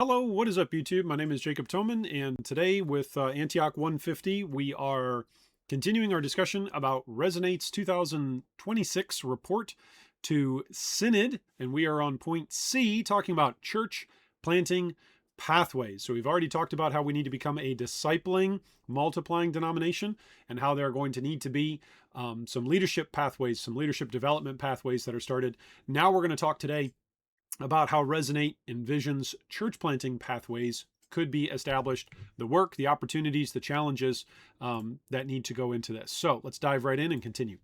Hello, what is up, YouTube? My name is Jacob Toman, and today with Antioch 150, we are continuing our discussion about Resonate's 2026 report to Synod, and we are on point C, talking about church planting pathways. So we've already talked about how we need to become a discipling, multiplying denomination, and how there are going to need to be some leadership pathways, some leadership development pathways that are started. Now we're going to talk today about how Resonate envisions church planting pathways could be established, the work, the opportunities, the challenges that need to go into this. So let's dive right in and continue.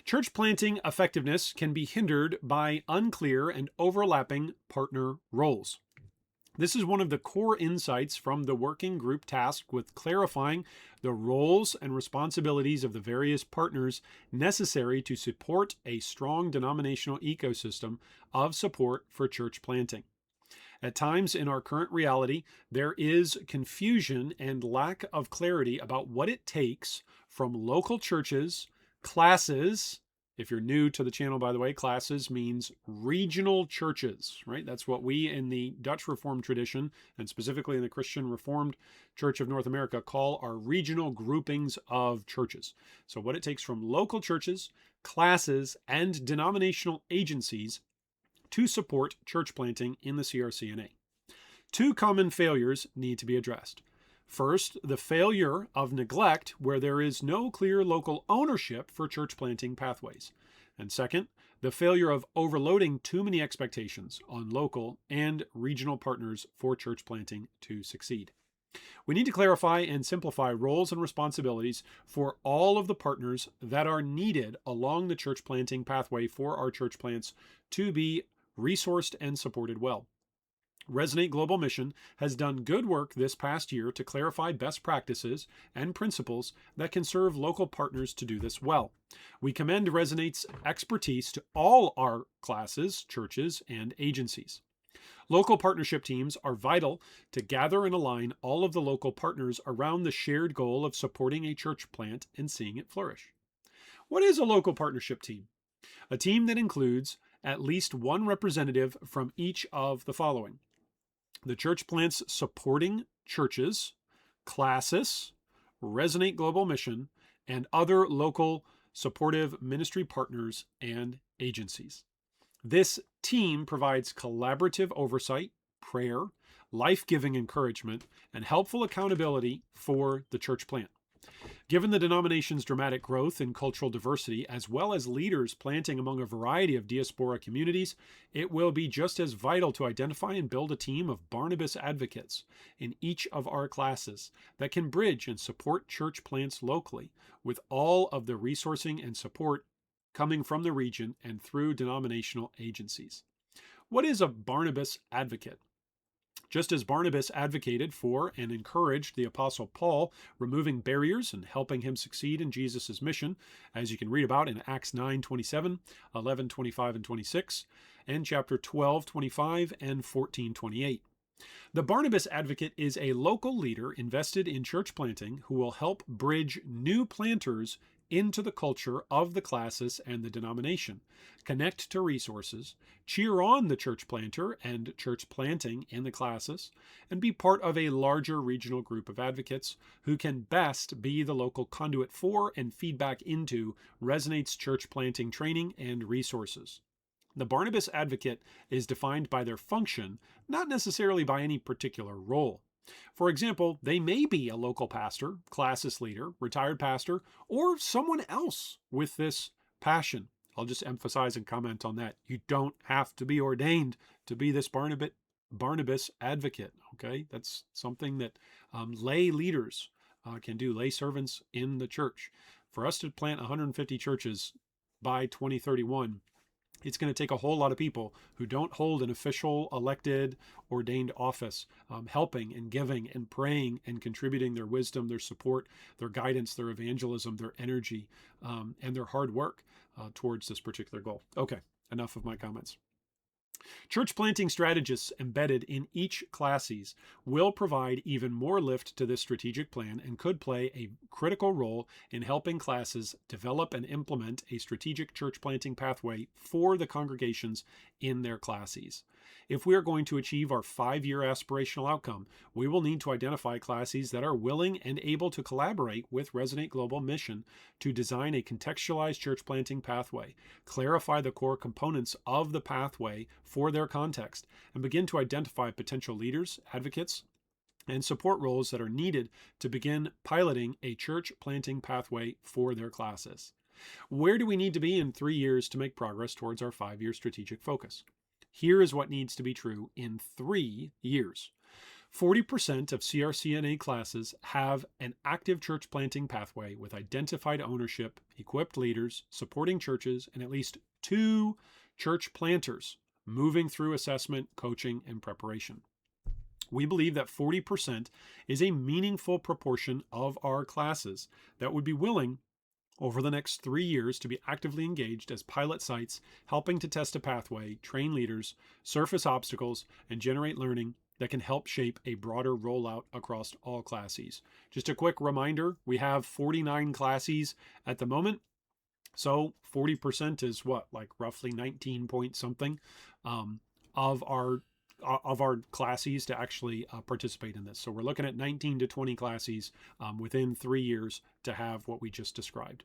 Church planting effectiveness can be hindered by unclear and overlapping partner roles. This is one of the core insights from the working group tasked with clarifying the roles and responsibilities of the various partners necessary to support a strong denominational ecosystem of support for church planting. At times in our current reality, there is confusion and lack of clarity about what it takes from local churches, classes. If you're new to the channel, by the way, classes means regional churches, right? That's what we in the Dutch Reformed tradition, and specifically in the Christian Reformed Church of North America, call our regional groupings of churches. So what it takes from local churches, classes, and denominational agencies to support church planting in the CRCNA. Two common failures need to be addressed. First, the failure of neglect where there is no clear local ownership for church planting pathways. And second, the failure of overloading too many expectations on local and regional partners for church planting to succeed. We need to clarify and simplify roles and responsibilities for all of the partners that are needed along the church planting pathway for our church plants to be resourced and supported well. Resonate Global Mission has done good work this past year to clarify best practices and principles that can serve local partners to do this well. We commend Resonate's expertise to all our classes, churches, and agencies. Local partnership teams are vital to gather and align all of the local partners around the shared goal of supporting a church plant and seeing it flourish. What is a local partnership team? A team that includes at least one representative from each of the following: the church plants supporting churches, classes, Resonate Global Mission, and other local supportive ministry partners and agencies. This team provides collaborative oversight, prayer, life-giving encouragement, and helpful accountability for the church plant. Given the denomination's dramatic growth in cultural diversity, as well as leaders planting among a variety of diaspora communities, it will be just as vital to identify and build a team of Barnabas advocates in each of our classes that can bridge and support church plants locally, with all of the resourcing and support coming from the region and through denominational agencies. What is a Barnabas advocate? Just as Barnabas advocated for and encouraged the Apostle Paul, removing barriers and helping him succeed in Jesus' mission, as you can read about in Acts 9:27, 11:25 and 26, and chapter 12:25 and 14:28. The Barnabas advocate is a local leader invested in church planting who will help bridge new planters into the culture of the classis and the denomination, connect to resources, cheer on the church planter and church planting in the classis, and be part of a larger regional group of advocates who can best be the local conduit for and feedback into Resonate's church planting training and resources. The Barnabas advocate is defined by their function, not necessarily by any particular role. For example, they may be a local pastor, classis leader, retired pastor, or someone else with this passion. I'll just emphasize and comment on that. You don't have to be ordained to be this Barnabas advocate, okay? That's something that lay leaders can do, lay servants in the church. For us to plant 150 churches by 2031, it's going to take a whole lot of people who don't hold an official, elected, ordained office, helping and giving and praying and contributing their wisdom, their support, their guidance, their evangelism, their energy, and their hard work towards this particular goal. Okay, enough of my comments. Church planting strategists embedded in each classes will provide even more lift to this strategic plan and could play a critical role in helping classes develop and implement a strategic church planting pathway for the congregations in their classes. If we are going to achieve our 5-year aspirational outcome, we will need to identify classes that are willing and able to collaborate with Resonate Global Mission to design a contextualized church planting pathway, clarify the core components of the pathway for their context, and begin to identify potential leaders, advocates, and support roles that are needed to begin piloting a church planting pathway for their classes. Where do we need to be in 3 years to make progress towards our 5-year strategic focus? Here is what needs to be true in 3 years. 40% of CRCNA classes have an active church planting pathway with identified ownership, equipped leaders, supporting churches, and at least 2 church planters moving through assessment, coaching, and preparation. We believe that 40% is a meaningful proportion of our classes that would be willing over the next 3 years to be actively engaged as pilot sites, helping to test a pathway, train leaders, surface obstacles, and generate learning that can help shape a broader rollout across all classes. Just a quick reminder, we have 49 classes at the moment. So 40% is what, like roughly 19 point something of our classes to actually participate in this. So we're looking at 19 to 20 classes within 3 years to have what we just described.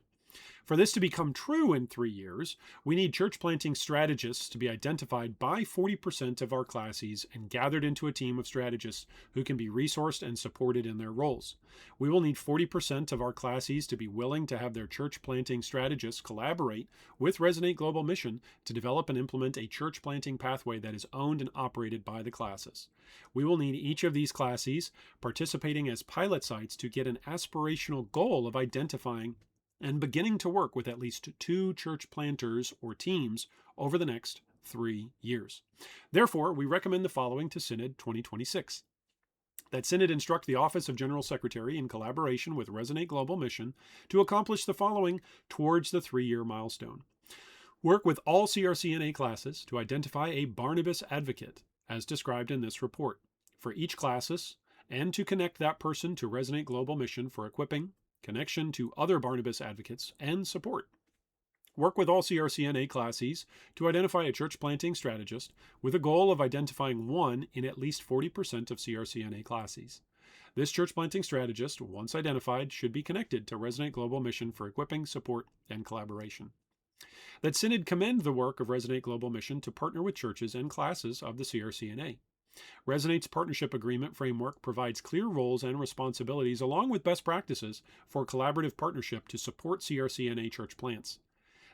For this to become true in 3 years, we need church planting strategists to be identified by 40% of our classes and gathered into a team of strategists who can be resourced and supported in their roles. We will need 40% of our classes to be willing to have their church planting strategists collaborate with Resonate Global Mission to develop and implement a church planting pathway that is owned and operated by the classes. We will need each of these classes participating as pilot sites to get an aspirational goal of identifying and beginning to work with at least 2 church planters or teams over the next 3 years. Therefore, we recommend the following to Synod 2026. That Synod instruct the Office of General Secretary in collaboration with Resonate Global Mission to accomplish the following towards the 3-year milestone. Work with all CRCNA classes to identify a Barnabas advocate, as described in this report, for each classes, and to connect that person to Resonate Global Mission for equipping, connection to other Barnabas advocates, and support. Work with all CRCNA classes to identify a church planting strategist with a goal of identifying one in at least 40% of CRCNA classes. This church planting strategist, once identified, should be connected to Resonate Global Mission for equipping, support, and collaboration. That Synod commend the work of Resonate Global Mission to partner with churches and classes of the CRCNA. Resonate's partnership agreement framework provides clear roles and responsibilities along with best practices for collaborative partnership to support CRCNA church plants.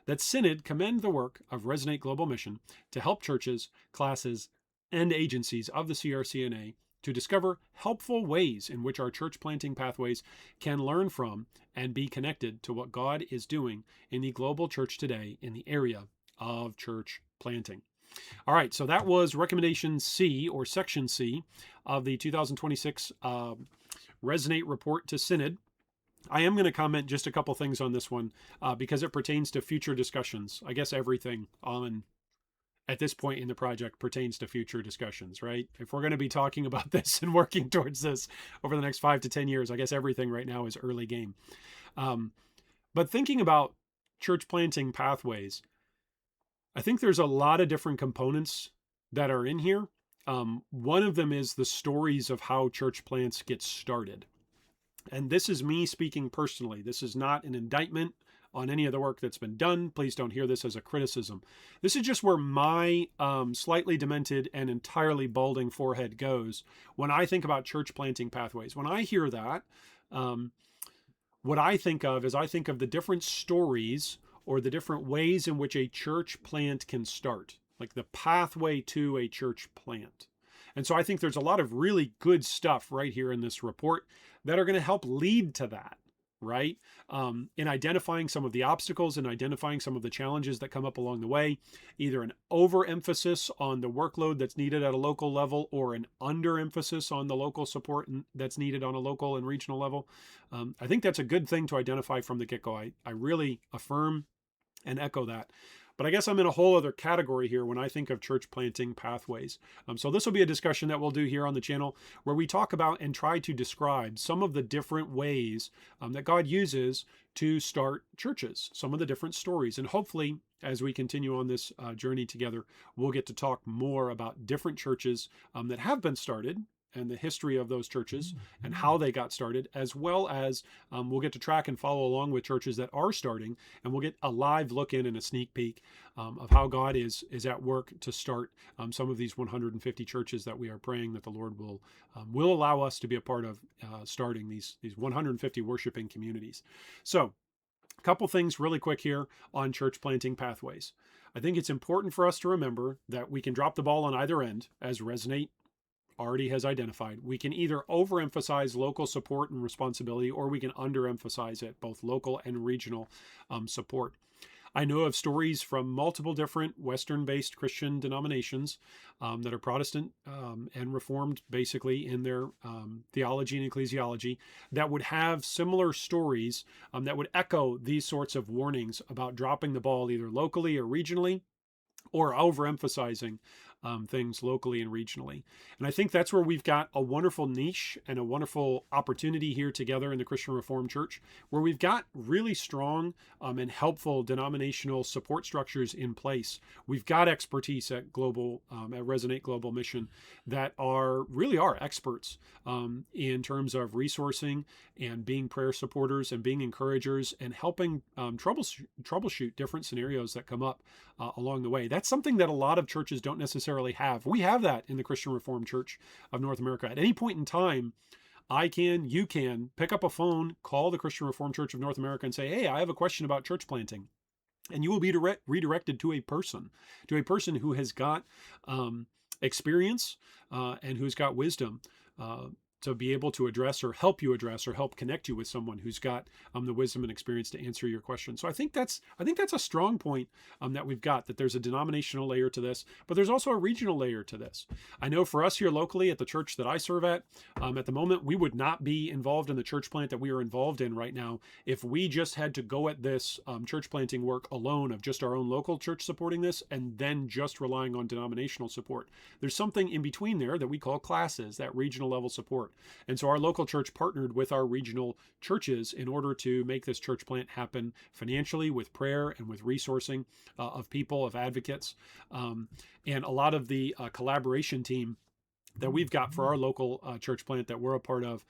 That Synod commend the work of Resonate Global Mission to help churches, classes, and agencies of the CRCNA to discover helpful ways in which our church planting pathways can learn from and be connected to what God is doing in the global church today in the area of church planting. All right, so that was recommendation C, or section C, of the 2026 Resonate report to Synod. I am going to comment just a couple things on this one because it pertains to future discussions. I guess everything at this point in the project pertains to future discussions, right? If we're going to be talking about this and working towards this over the next 5 to 10 years, I guess everything right now is early game. But thinking about church planting pathways, I think there's a lot of different components that are in here. One of them is the stories of how church plants get started. And this is me speaking personally. This is not an indictment on any of the work that's been done. Please don't hear this as a criticism. This is just where my slightly demented and entirely balding forehead goes when I think about church planting pathways. When I hear that, what I think of is I think of the different stories or the different ways in which a church plant can start, like the pathway to a church plant. And so I think there's a lot of really good stuff right here in this report that are going to help lead to that, right? In identifying some of the obstacles and identifying some of the challenges that come up along the way, either an overemphasis on the workload that's needed at a local level or an underemphasis on the local support that's needed on a local and regional level. I think that's a good thing to identify from the get-go. I really affirm and echo that. But I guess I'm in a whole other category here when I think of church planting pathways. So this will be a discussion that we'll do here on the channel where we talk about and try to describe some of the different ways that God uses to start churches, some of the different stories. And hopefully, as we continue on this journey together, we'll get to talk more about different churches that have been started and the history of those churches and how they got started, as well as we'll get to track and follow along with churches that are starting, and we'll get a live look in and a sneak peek of how God is at work to start some of these 150 churches that we are praying that the Lord will allow us to be a part of starting these 150 worshiping communities. So, a couple things really quick here on church planting pathways. I think it's important for us to remember that we can drop the ball on either end, as Resonate already has identified. We can either overemphasize local support and responsibility, or we can underemphasize it, both local and regional support. I know of stories from multiple different Western-based Christian denominations that are Protestant and Reformed, basically, in their theology and ecclesiology, that would have similar stories that would echo these sorts of warnings about dropping the ball either locally or regionally, or overemphasizing things locally and regionally. And I think that's where we've got a wonderful niche and a wonderful opportunity here together in the Christian Reformed Church, where we've got really strong and helpful denominational support structures in place. We've got expertise at at Resonate Global Mission that really are experts in terms of resourcing and being prayer supporters and being encouragers and helping troubleshoot different scenarios that come up along the way. That's something that a lot of churches don't necessarily have. We have that in the Christian Reformed Church of North America. At any point in time, you can pick up a phone, call the Christian Reformed Church of North America and say, hey, I have a question about church planting. And you will be redirected to a person who has got experience and who's got wisdom to be able to address or help connect you with someone who's got the wisdom and experience to answer your question. So I think that's a strong point that we've got, that there's a denominational layer to this, but there's also a regional layer to this. I know for us here locally at the church that I serve at the moment, we would not be involved in the church plant that we are involved in right now if we just had to go at this church planting work alone, of just our own local church supporting this and then just relying on denominational support. There's something in between there that we call classes, that regional level support. And so our local church partnered with our regional churches in order to make this church plant happen financially, with prayer and with resourcing of people, of advocates. And a lot of the collaboration team that we've got for our local church plant that we're a part of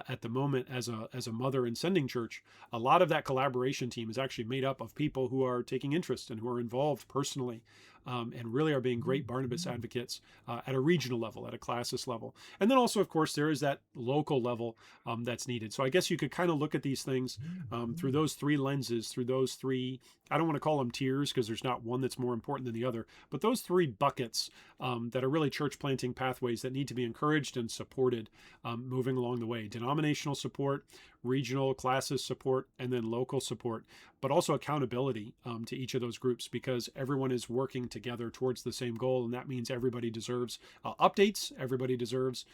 at the moment as a mother and sending church, a lot of that collaboration team is actually made up of people who are taking interest and who are involved personally and really are being great Barnabas advocates at a regional level, at a classis level. And then also, of course, there is that local level that's needed. So I guess you could kind of look at these things through those three lenses, through those three, I don't want to call them tiers because there's not one that's more important than the other, but those three buckets that are really church planting pathways that need to be encouraged and supported moving along the way. Denominational support, regional classes support, and then local support, but also accountability to each of those groups, because everyone is working together towards the same goal. And that means everybody deserves updates, everybody deserves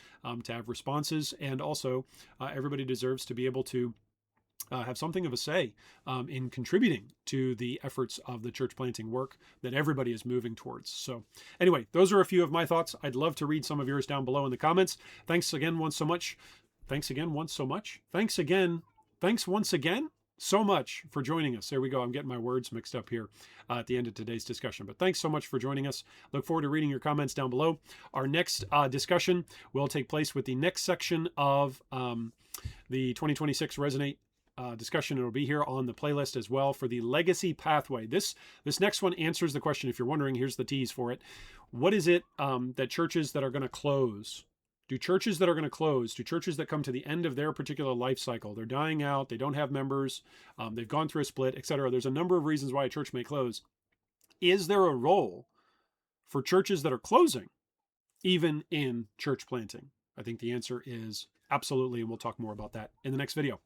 to have responses, and also everybody deserves to be able to have something of a say in contributing to the efforts of the church planting work that everybody is moving towards. So anyway, those are a few of my thoughts. I'd love to read some of yours down below in the comments. Thanks once again so much for joining us. There we go. I'm getting my words mixed up here at the end of today's discussion. But thanks so much for joining us. Look forward to reading your comments down below. Our next discussion will take place with the next section of the 2026 Resonate discussion. It'll be here on the playlist as well for the legacy pathway. This next one answers the question. If you're wondering, here's the tease for it. What is it that churches that are going to close? Do churches that come to the end of their particular life cycle, they're dying out, they don't have members, they've gone through a split, etc. There's a number of reasons why a church may close. Is there a role for churches that are closing, even in church planting? I think the answer is absolutely, and we'll talk more about that in the next video.